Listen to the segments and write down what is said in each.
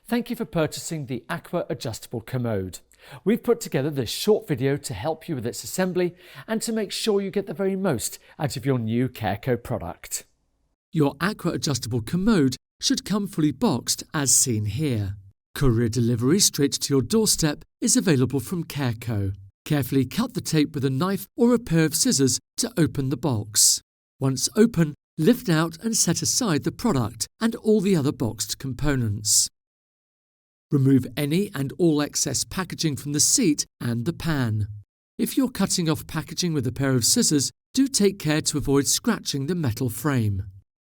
Thank you for purchasing the Aqua Adjustable Commode. We've put together this short video to help you with its assembly and to make sure you get the very most out of your new CareCo product. Your Aqua Adjustable Commode should come fully boxed as seen here. Courier delivery straight to your doorstep is available from CareCo. Carefully cut the tape with a knife or a pair of scissors to open the box. Once open, lift out and set aside the product and all the other boxed components. Remove any and all excess packaging from the seat and the pan. If you're cutting off packaging with a pair of scissors, do take care to avoid scratching the metal frame.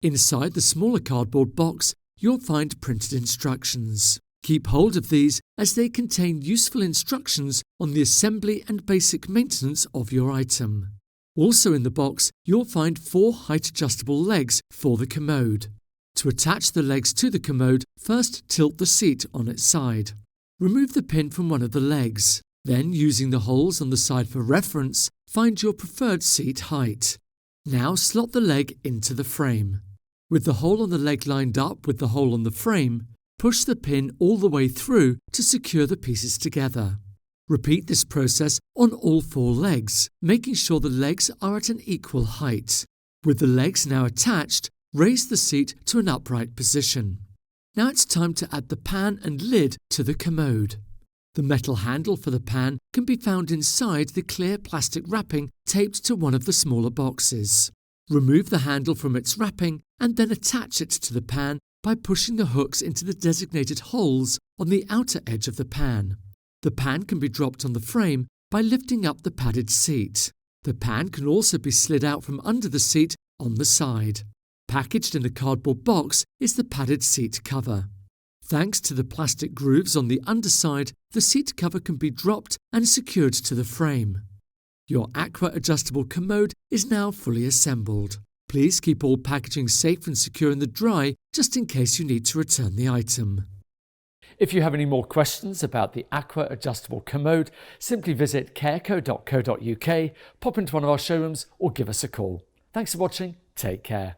Inside the smaller cardboard box, you'll find printed instructions. Keep hold of these as they contain useful instructions on the assembly and basic maintenance of your item. Also in the box, you'll find 4 height-adjustable legs for the commode. To attach the legs to the commode, first tilt the seat on its side. Remove the pin from one of the legs. Then, using the holes on the side for reference, find your preferred seat height. Now slot the leg into the frame. With the hole on the leg lined up with the hole on the frame, push the pin all the way through to secure the pieces together. Repeat this process on all 4 legs, making sure the legs are at an equal height. With the legs now attached, raise the seat to an upright position. Now it's time to add the pan and lid to the commode. The metal handle for the pan can be found inside the clear plastic wrapping taped to one of the smaller boxes. Remove the handle from its wrapping and then attach it to the pan by pushing the hooks into the designated holes on the outer edge of the pan. The pan can be dropped on the frame by lifting up the padded seat. The pan can also be slid out from under the seat on the side. Packaged in a cardboard box is the padded seat cover. Thanks to the plastic grooves on the underside, the seat cover can be dropped and secured to the frame. Your Aqua Adjustable Commode is now fully assembled. Please keep all packaging safe and secure in the dry, just in case you need to return the item. If you have any more questions about the Aqua Adjustable Commode, simply visit careco.co.uk, pop into one of our showrooms or give us a call. Thanks for watching, take care.